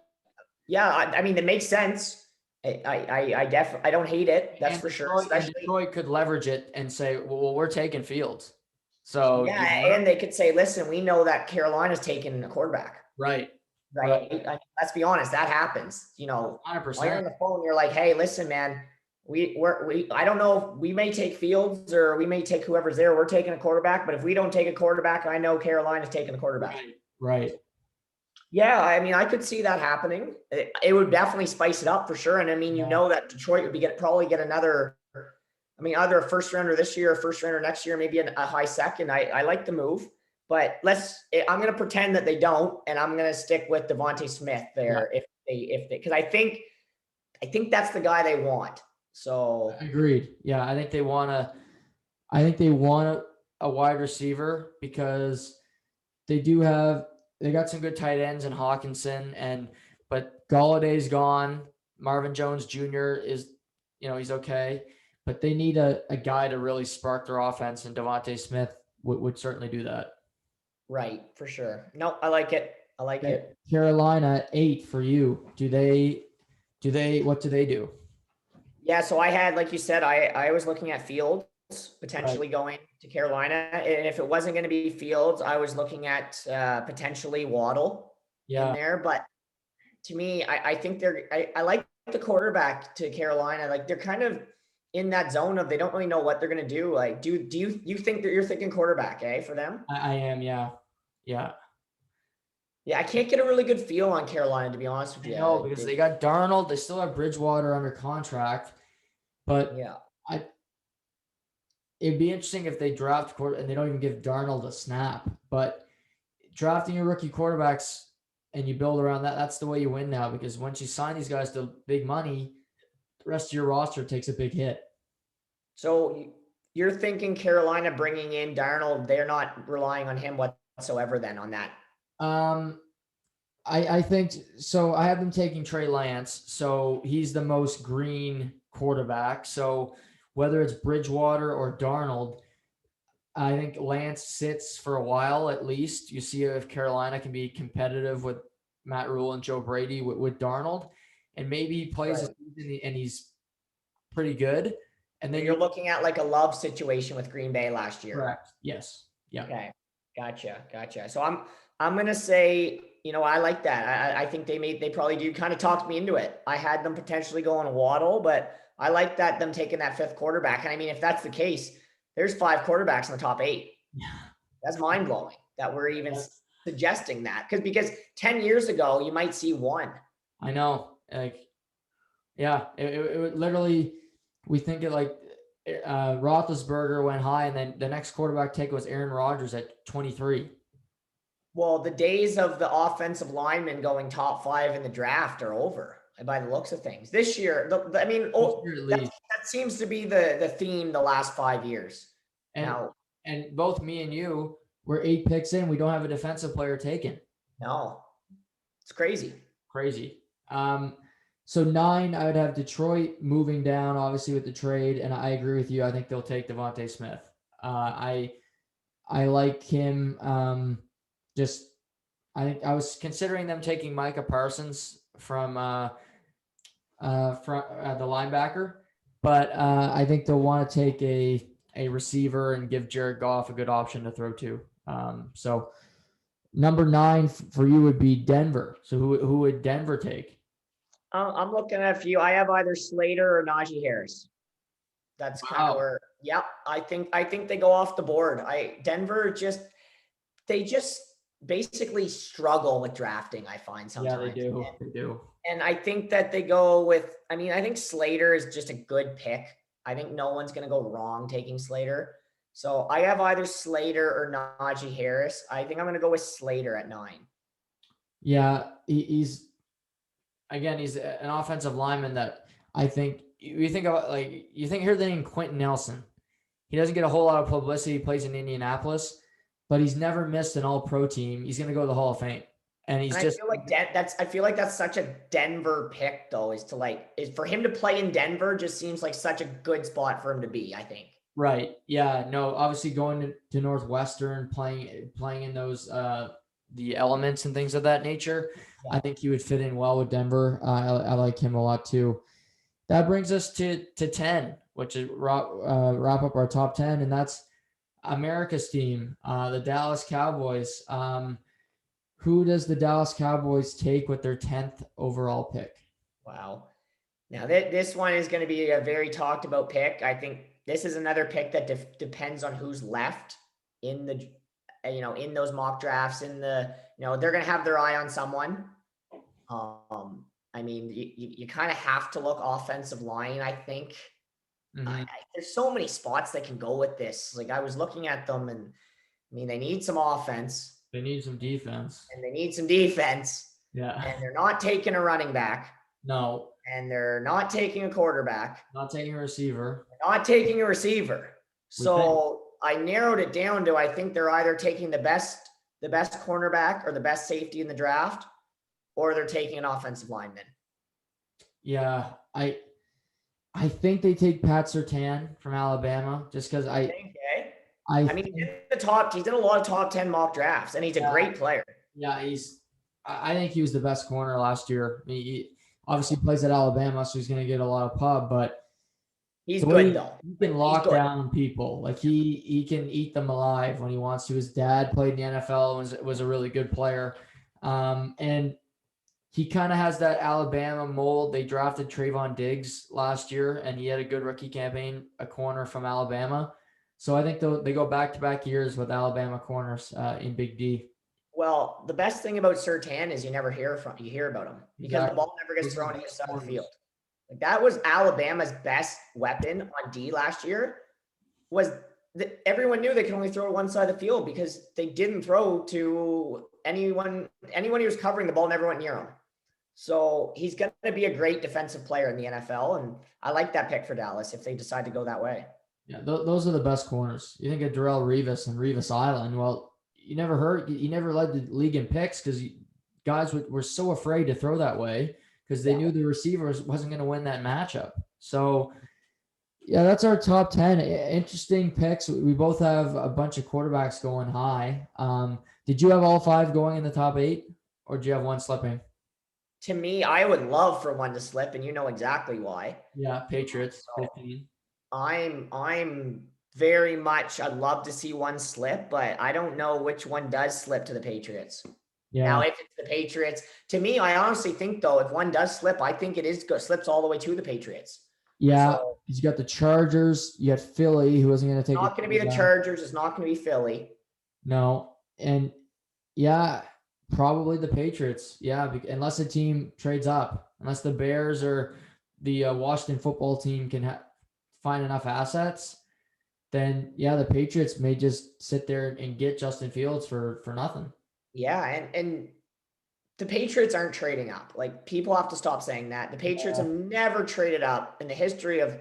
Yeah. I mean, it makes sense. I don't hate it. That's for sure. Especially Detroit could leverage it and say, well, we're taking Fields. So yeah, and they could say, listen, we know that Carolina's taking a quarterback. Right. Right. I mean, let's be honest, that happens. 100%. While you're on the phone, you're like, hey, listen, man, I don't know, we may take Fields or we may take whoever's there. We're taking a quarterback, but if we don't take a quarterback, I know Carolina's taking a quarterback. Right. Yeah, I mean, I could see that happening. It would definitely spice it up for sure. And I mean, you know that Detroit would probably get another, I mean, either a first rounder this year, or first rounder next year, maybe a high second. I like the move, but I'm going to pretend that they don't, and I'm going to stick with Devontae Smith there. because I think that's the guy they want. So Agreed. Yeah, I think they want a wide receiver because they got some good tight ends in Hawkinson but Galladay's gone. Marvin Jones Jr. is, he's okay, but they need a guy to really spark their offense, and Devontae Smith would certainly do that. right, for sure. No, I like it. I like Okay. it. Carolina 8 for you. What do they do? Yeah, so I had, like you said, I was looking at Fields Right. potentially going to Carolina, and if it wasn't going to be Fields, I was looking at potentially Waddle in Yeah, there. But to me, I think I like the quarterback to Carolina. Like they're kind of in that zone of they don't really know what they're going to do. Like, do you think that you're thinking quarterback, for them? I am. Yeah, yeah. Yeah, I can't get a really good feel on Carolina, to be honest with I you. know because they got Darnold. They still have Bridgewater under contract, but Yeah. I it'd be interesting if they draft quarter and they don't even give Darnold a snap. But drafting your rookie quarterbacks and you build around that, that's the way you win now. Because once you sign these guys to big money, the rest of your roster takes a big hit. So you're thinking Carolina bringing in Darnold, they're not relying on him whatsoever then on that. Um, I think so. I have them taking Trey Lance, so he's the most green quarterback. So whether it's Bridgewater or Darnold, I think Lance sits for a while at least. You see if Carolina can be competitive with Matt Rule and Joe Brady with Darnold, and maybe he plays a Right. season and he's pretty good. And So then you're looking at like a Love situation with Green Bay last year. correct. Yes. Yeah. Okay. Gotcha. So I'm gonna say, I like that. I think they probably do kind of talked me into it. I had them potentially going Waddle, but I like that them taking that fifth quarterback. And I mean, if that's the case, there's 5 quarterbacks in the top 8. That's mind blowing that we're even suggesting that because 10 years ago you might see one. I know. Like, yeah, it would literally. We think it like Roethlisberger went high, and then the next quarterback take was Aaron Rodgers at 23. Well, the days of the offensive linemen going top 5 in the draft are over by the looks of things. This year, I mean, At least. that seems to be the theme the last 5 years. And Now, and both me and you were 8 picks in. We don't have a defensive player taken. no, it's crazy. Crazy. So 9, I would have Detroit moving down, obviously with the trade, and I agree with you. I think they'll take Devontae Smith. I like him. I think I was considering them taking Micah Parsons from the linebacker, but I think they'll want to take a receiver and give Jared Goff a good option to throw to. So number 9 for you would be Denver. So who would Denver take? I'm looking at a few. I have either Slater or Najee Harris. That's kind of where, yeah, I think they go off the board. Denver they just basically struggle with drafting, I find sometimes. Yeah, they do. They do. And I think that they go with, I mean, I think Slater is just a good pick. I think no one's going to go wrong taking Slater. So I have either Slater or Najee Harris. I think I'm going to go with Slater at 9. Yeah, he's an offensive lineman that I think you think about, like, you think here the name Quentin Nelson. He doesn't get a whole lot of publicity. He plays in Indianapolis, but he's never missed an All-Pro team. He's going to go to the Hall of Fame, and he's just. I feel like that's such a Denver pick, though. Is for him to play in Denver just seems like such a good spot for him to be, I think. Right. Yeah. No. Obviously, going to Northwestern, playing in those the elements and things of that nature, Yeah. I think he would fit in well with Denver. I like him a lot too. That brings us to 10, which is wrap up our top 10, and that's America's team, the Dallas Cowboys. Who does the Dallas Cowboys take with their 10th overall pick? Wow. Now this one is going to be a very talked about pick. I think this is another pick that depends on who's left in the, in those mock drafts. They're going to have their eye on someone. I mean, you kind of have to look offensive line, I think. Mm-hmm. There's so many spots that can go with this. Like I was looking at them, and I mean, they need some offense. They need some defense. And they need some defense. Yeah. and they're not taking a running back, No, and they're not taking a quarterback, not taking a receiver. they're not taking a receiver. We think. So I narrowed it down to I think they're either taking the best cornerback or the best safety in the draft, or they're taking an offensive lineman. Yeah, I think they take Pat Surtain from Alabama just because You think, eh? I I mean, think he's done a lot of top 10 mock drafts, and he's a yeah, great player. yeah, I think he was the best corner last year. I mean, he obviously plays at Alabama, so he's going to get a lot of pub, but He's the way good though. he can He's lock good. down people, like he can eat them alive when he wants to. His dad played in the NFL, was a really good player, and he kind of has that Alabama mold. They drafted Trayvon Diggs last year, and he had a good rookie campaign, a corner from Alabama. So I think they go back-to-back years with Alabama corners in Big D. Well, the best thing about Sertan is you hear about him because the Exactly. ball never gets Those are the thrown to his best side of the field. corners. Like that was Alabama's best weapon on D last year. Was everyone knew they could only throw one side of the field because they didn't throw to anyone. Anyone who was covering the ball never went near him. So he's going to be a great defensive player in the NFL, and I like that pick for Dallas if they decide to go that way. Yeah, those are the best corners. You think of Darrell Revis and Revis Island. Well, you never led the league in picks because guys were so afraid to throw that way because they knew the receiver wasn't going to win that matchup. So, yeah, that's our top 10. Interesting picks. We both have a bunch of quarterbacks going high. Did you have all five going in the top 8, or do you have one slipping? To me, I would love for one to slip, and you know exactly why. Yeah, Patriots, So 15. I'm very much. I'd love to see one slip, but I don't know which one does slip to the Patriots. Now, Yeah. if it's the Patriots, to me, I honestly think though, if one does slip, I think it is slips all the way to the Patriots. Yeah. So You got the Chargers. You got Philly, who isn't going to take a not going to be the quarterback. Chargers. It's not going to be Philly. No. And yeah, probably the Patriots. Yeah, unless a team trades up, unless the Bears or the Washington football team can find enough assets, then yeah, the Patriots may just sit there and get Justin Fields for nothing. Yeah, and the Patriots aren't trading up. Like people have to stop saying that. The Patriots Yeah. have never traded up in the history of,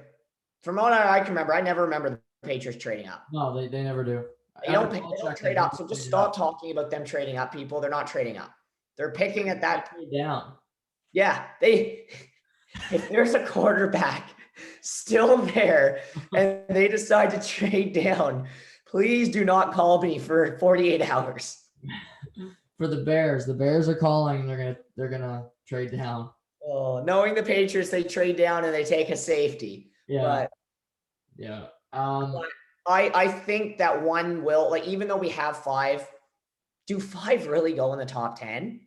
from what I can remember, I never remember the Patriots trading up. No, they never do. They Under don't. They don't Belichick, trade they've up. never So just traded up. stop talking about them trading up, people. They're not trading up. They're picking at They that. trade down. Yeah, they. If there's a quarterback still there and they decide to trade down, please do not call me for 48 hours. For the Bears are calling. They're gonna trade down. Oh, knowing the Patriots, they trade down and they take a safety. Yeah, But yeah. I think that one will, like, even though we have five, do five really go in the top 10?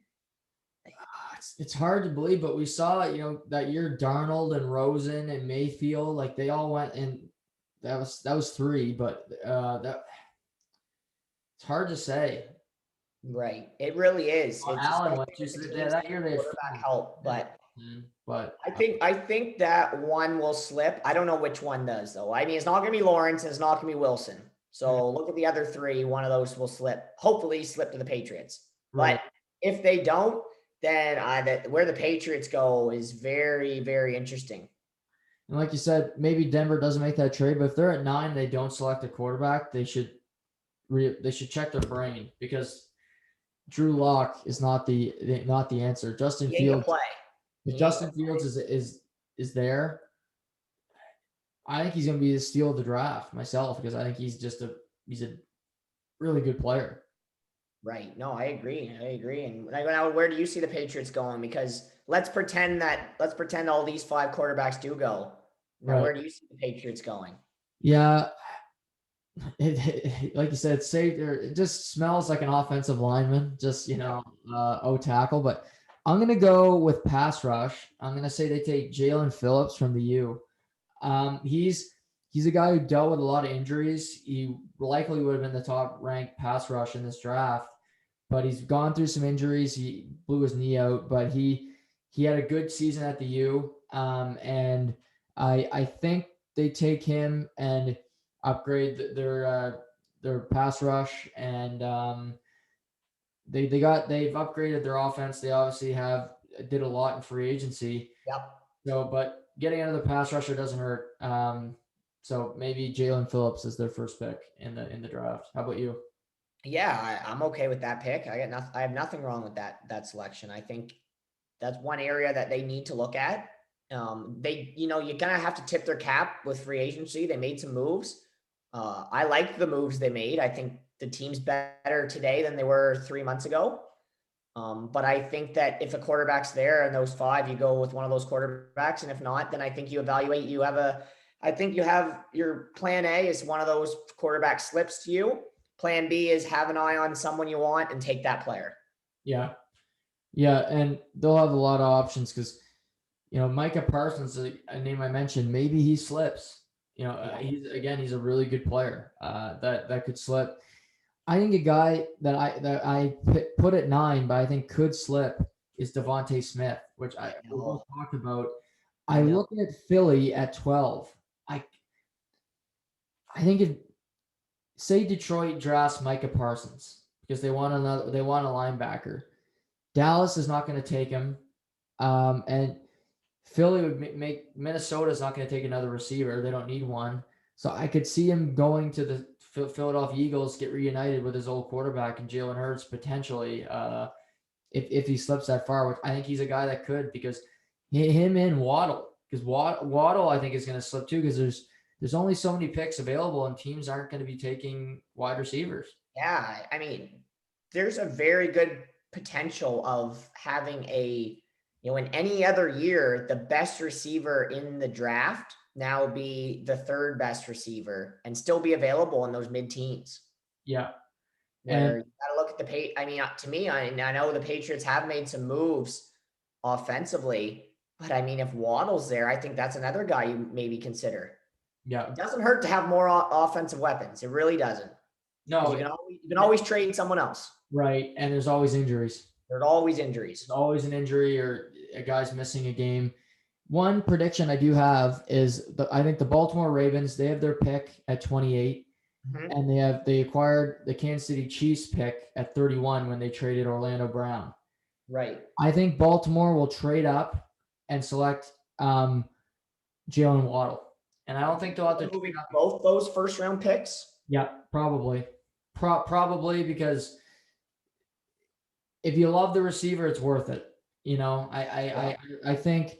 It's hard to believe, but we saw, that year Darnold and Rosen and Mayfield, like they all went and that was 3, but that it's hard to say. Right. It really is. It's Allen especially went with just the yeah, teams that that year they had quarterback 4. help. Yeah. But But I think that one will slip. I don't know which one does though. I mean, it's not gonna be Lawrence and it's not gonna be Wilson. So look at the other 3. One of those will slip. Hopefully slip to the Patriots. right. But if they don't, then where the Patriots go is very, very interesting. And like you said, maybe Denver doesn't make that trade, but if they're at 9, they don't select a quarterback, they should check their brain because Drew Lock is not the answer. Justin He ain't gonna Fields, play. if He ain't Justin gonna Fields is there, I think he's going to be the steal of the draft myself because I think he's a really good player. Right. No, I agree. I agree. And now, where do you see the Patriots going? Because let's pretend all these 5 quarterbacks do go. Now, Right. where do you see the Patriots going? Yeah. Like you said, safe there. It just smells like an offensive lineman, just, tackle. But I'm going to go with pass rush. I'm going to say they take Jalen Phillips from the U. He's a guy who dealt with a lot of injuries. He likely would have been the top ranked pass rush in this draft, but he's gone through some injuries. He blew his knee out, but he had a good season at the U. And I think they take him and upgrade their pass rush, and they've upgraded their offense. They obviously did a lot in free agency. Yep. So, but getting another pass rusher doesn't hurt. So maybe Jalen Phillips is their first pick in the draft. How about you? Yeah, I'm okay with that pick. I have nothing wrong with that selection. I think that's one area that they need to look at. You're gonna have to tip their cap with free agency. They made some moves. I liked the moves they made. I think the team's better today than they were 3 months ago. But I think that if a quarterback's there and those five, you go with one of those quarterbacks, and if not, then I think you evaluate. I think you have your plan A is one of those quarterback slips to you. Plan B is have an eye on someone you want and take that player. Yeah, yeah, and they'll have a lot of options because Micah Parsons, a name I mentioned, maybe he slips. He's a really good player. That could slip. I think a guy that I put at 9, but I think could slip is Devontae Smith, which we'll talk about. I look at Philly at 12. I think if say Detroit drafts Micah Parsons because they want a linebacker, Dallas is not going to take him, and Philly would make Minnesota's not going to take another receiver. They don't need one. So I could see him going to the Philadelphia Eagles, get reunited with his old quarterback and Jalen Hurts potentially, if he slips that far. Which I think he's a guy that could because him and Waddle, because Waddle I think is going to slip too because there's only so many picks available and teams aren't going to be taking wide receivers. Yeah, I mean, there's a very good potential of having in any other year, the best receiver in the draft now be the third best receiver and still be available in those mid-teens. Yeah. Where you got to look at I mean, to me, I know the Patriots have made some moves offensively, but I mean, if Waddle's there, I think that's another guy you maybe consider. Yeah. It doesn't hurt to have more offensive weapons. It really doesn't. No, you can always trade someone else. Right, and there's always injuries. There's always injuries. There's always an injury or a guy's missing a game. One prediction I do have is I think the Baltimore Ravens, they have their pick at 28, and they acquired the Kansas City Chiefs pick at 31 when they traded Orlando Brown. Right. I think Baltimore will trade up and select Jalen Waddle. And I don't think they'll have to trade up both those first round picks. Yeah, probably. Probably because if you love the receiver, it's worth it. I think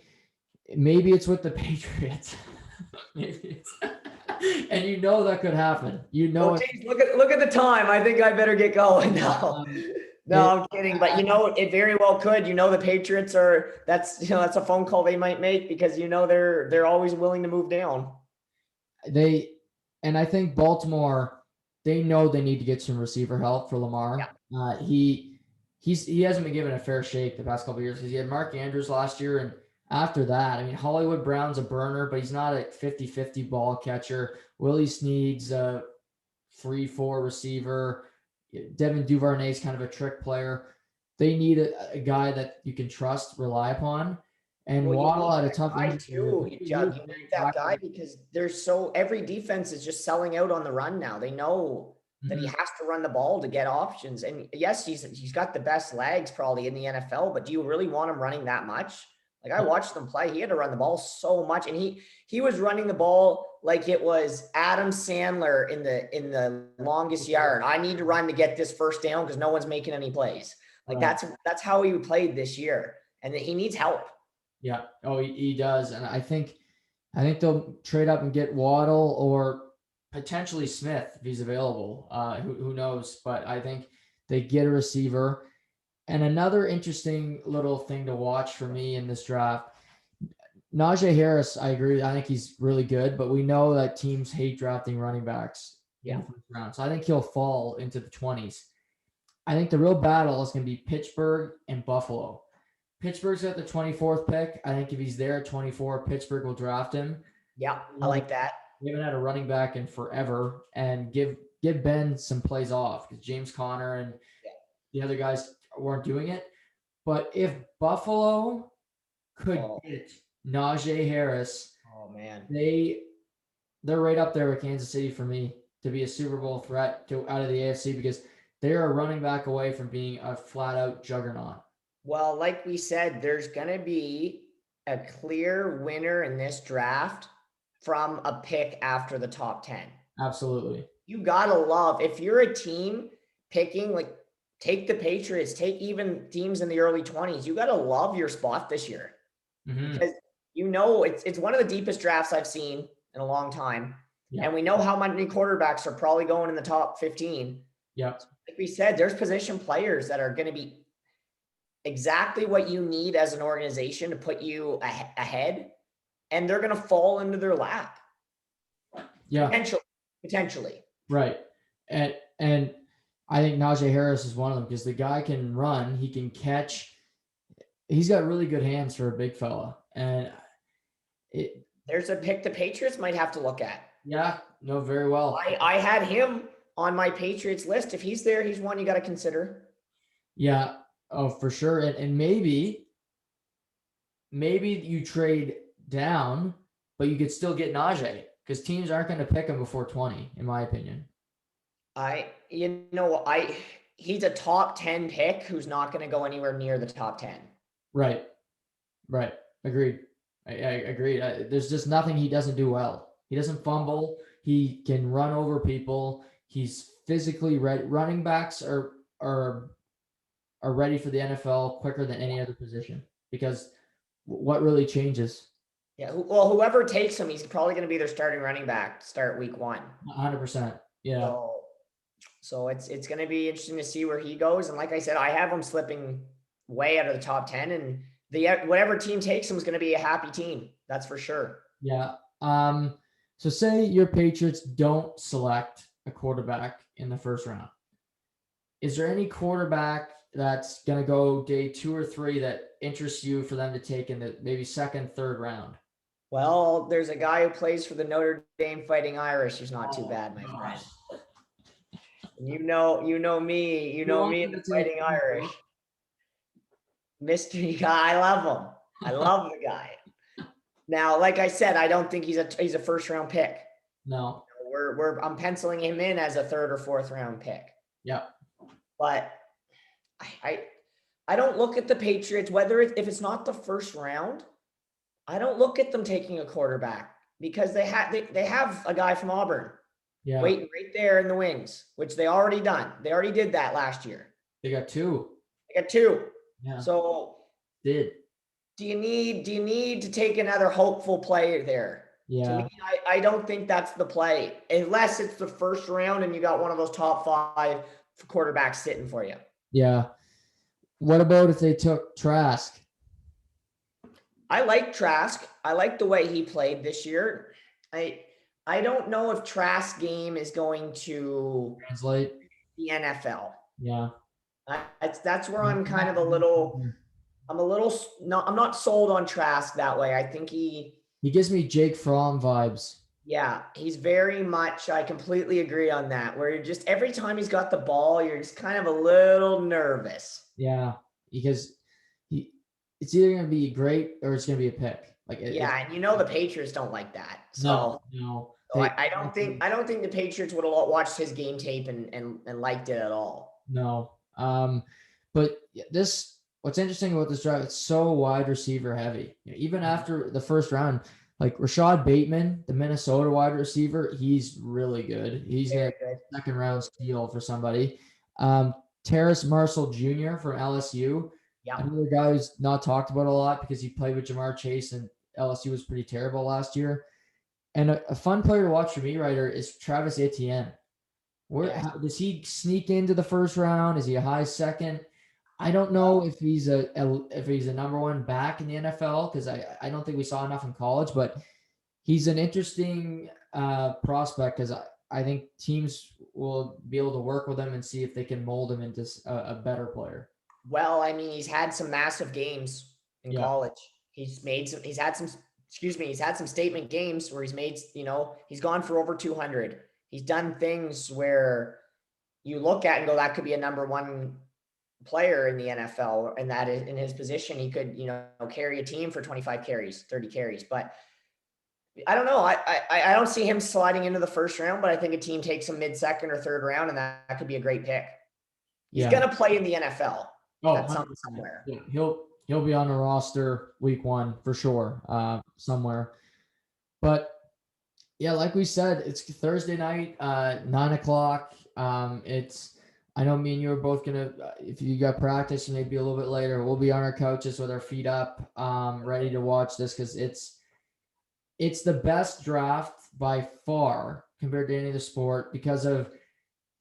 maybe it's with the Patriots. Maybe it's and that could happen. Look at the time. I think I better get going now. No, I'm kidding. But it very well could. The Patriots that's a phone call they might make because they're always willing to move down. And I think Baltimore, they know they need to get some receiver help for Lamar. Yeah. He hasn't been given a fair shake the past couple of years because he had Mark Andrews last year, and after that, I mean, Hollywood Brown's a burner, but he's not a 50-50 ball catcher. Willie Snead's a 3-4 receiver. Devin Duvernay's kind of a trick player. They need a guy that you can trust, rely upon. And Waddle had a tough injury too. You need that guy because every defense is just selling out on the run now. They know that he has to run the ball to get options. And yes, he's got the best legs probably in the NFL, but do you really want him running that much? Like I watched them play, he had to run the ball so much, and he was running the ball like it was Adam Sandler in the Longest Yard. I need to run to get this first down because no one's making any plays. Like that's how he played this year, and he needs help. Yeah. Oh, he does, and I think they'll trade up and get Waddle or potentially Smith if he's available. Who knows? But I think they get a receiver. And another interesting little thing to watch for me in this draft, Najee Harris, I agree. I think he's really good, but we know that teams hate drafting running backs in the first round. So I think he'll fall into the 20s. I think the real battle is going to be Pittsburgh and Buffalo. Pittsburgh's at the 24th pick. I think if he's there at 24, Pittsburgh will draft him. Yeah, I like that. We haven't had a running back in forever, and give Ben some plays off because James Conner and the other guys weren't doing it. But if Buffalo could get Najee Harris, they're right up there with Kansas City for me to be a Super Bowl threat out of the AFC because they are running back away from being a flat out juggernaut. Well, like we said, there's going to be a clear winner in this draft from a pick after the top 10. Absolutely. You got to love, if you're a team picking, like, take the Patriots, take even teams in the early 20s, you got to love your spot this year. Because it's one of the deepest drafts I've seen in a long time. Yeah. And we know how many quarterbacks are probably going in the top 15. Yep. Like we said, there's position players that are going to be exactly what you need as an organization to put you ahead, and they're going to fall into their lap. Yeah. Potentially. Right. And I think Najee Harris is one of them because the guy can run, he can catch. He's got really good hands for a big fella. And there's a pick the Patriots might have to look at. Yeah, no, very well. I had him on my Patriots list. If he's there, he's one you got to consider. Yeah, oh, for sure. And maybe you trade down, but you could still get Najee because teams aren't going to pick him before 20, in my opinion. He's a top 10 pick who's not going to go anywhere near the top 10. Right. Agreed. I agree. There's just nothing he doesn't do well. He doesn't fumble. He can run over people. He's physically ready. Running backs are ready for the NFL quicker than any other position because what really changes? Yeah. Well, whoever takes him, he's probably going to be their starting running back to start week 1. 100%. Yeah. So it's going to be interesting to see where he goes. And like I said, I have him slipping way out of the top 10, and whatever team takes him is going to be a happy team. That's for sure. Yeah. So say your Patriots don't select a quarterback in the first round. Is there any quarterback that's going to go day 2 or 3 that interests you for them to take in the maybe second, third round? Well, there's a guy who plays for the Notre Dame Fighting Irish who's not too bad, my friend. You know me in the Fighting Irish. Mystery guy, I love him. I love the guy. Now, like I said, I don't think he's a first round pick. No. I'm penciling him in as a third or fourth round pick. Yeah. But I don't look at the Patriots, if it's not the first round, I don't look at them taking a quarterback because they have a guy from Auburn waiting right there in the wings, which they already done. They already did that last year. They got 2. Yeah. So do you need to take another hopeful player there? Yeah. To me, I don't think that's the play unless it's the first round and you got one of those top 5 quarterbacks sitting for you. Yeah. What about if they took Trask? I like Trask. I like the way he played this year. I don't know if Trask's game is going to translate the NFL. Yeah. That's where I'm kind of I'm not sold on Trask that way. I think he gives me Jake Fromm vibes. Yeah, he's very much, I completely agree on that, where you're just, every time he's got the ball, you're just kind of a little nervous. Yeah, because it's either going to be great or it's going to be a pick. And the Patriots don't like that. So no. So I don't think the Patriots would have watched his game tape and liked it at all. No. But what's interesting about this draft, it's so wide receiver heavy. Even after the first round, like Rashad Bateman, the Minnesota wide receiver, he's really good. He's a second round steal for somebody. Terrace Marshall Jr. from LSU. Yeah. Another guy who's not talked about a lot because he played with Jamar Chase and LSU was pretty terrible last year. And a fun player to watch for me, Ryder, is Travis Etienne. Does he sneak into the first round? Is he a high second? I don't know if he's a number 1 back in the NFL because I don't think we saw enough in college, but he's an interesting prospect because I think teams will be able to work with him and see if they can mold him into a better player. Well, I mean, he's had some massive games in college. He's had some statement games where he's made, he's gone for over 200. He's done things where you look at and go, that could be a number 1 player in the NFL, and that is in his position. He could, carry a team for 25 carries, 30 carries, but I don't know. I don't see him sliding into the first round, but I think a team takes him mid-second or third round, and that could be a great pick. He's Yeah. gonna play in the NFL Oh, at 100%. somewhere. Yeah, he'll be on the roster week 1 for sure, somewhere. But yeah, like we said, it's Thursday night, 9 o'clock. It's I know me and you are both gonna. If you got practice, maybe a little bit later, we'll be on our couches with our feet up, ready to watch this because it's the best draft by far compared to any other sport because of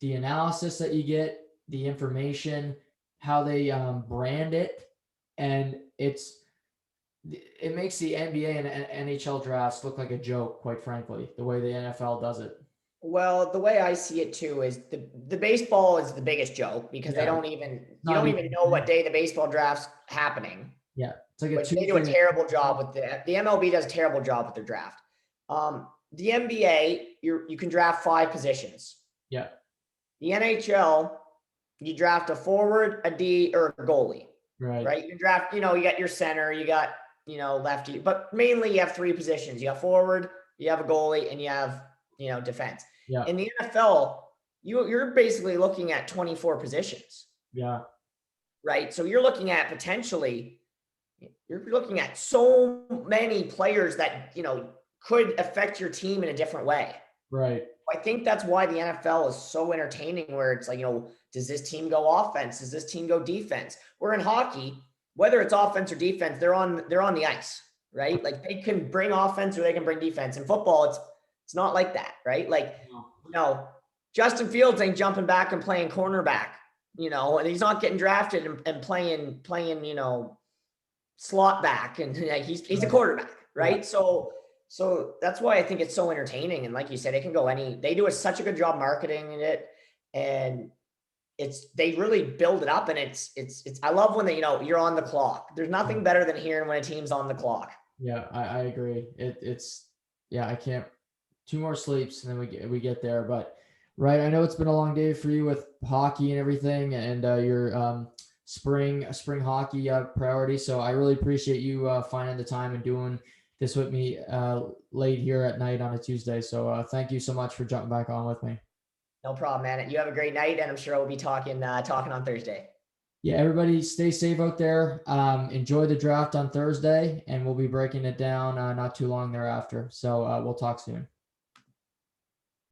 the analysis that you get, the information, how they brand it, and it makes the NBA and NHL drafts look like a joke, quite frankly, the way the NFL does it. Well, the way I see it too is the baseball is the biggest joke because they Yeah, don't even you not don't even even know what day the baseball draft's happening. yeah. It's like a Which they do a Tuesday. terrible job with the MLB does a terrible job with their draft. The NBA, you can draft 5 positions. Yeah, The NHL, you draft a forward, a D, or a goalie. right. Right? You draft, you got your center, you got lefty, but mainly you have 3 positions. You have forward, you have a goalie, and you have defense. Yeah, In the NFL, you're basically looking at 24 positions, yeah, right? So you're looking at potentially you're looking at so many players that could affect your team in a different way. right. I think that's why the NFL is so entertaining, where it's like, does this team go offense? Does this team go defense? Where in hockey, whether it's offense or defense, they're on the ice, right? Like they can bring offense or they can bring defense. In football, it's not like that, right? Like, Justin Fields ain't jumping back and playing cornerback, and he's not getting drafted and playing, slot back, and he's a quarterback, right? Yeah. So that's why I think it's so entertaining. And like you said, it can go they do such a good job marketing it, and they really build it up, and it's I love when you're on the clock. There's nothing better than hearing when a team's on the clock. Yeah, I agree. It's yeah, I can't 2 more sleeps and then we get there. But right, I know it's been a long day for you with hockey and everything, and your spring hockey priority. So I really appreciate you finding the time and doing this with me late here at night on a Tuesday. So thank you so much for jumping back on with me. No problem, man. You have a great night, and I'm sure we'll be talking on Thursday. Yeah, everybody stay safe out there. Enjoy the draft on Thursday, and we'll be breaking it down not too long thereafter. So we'll talk soon.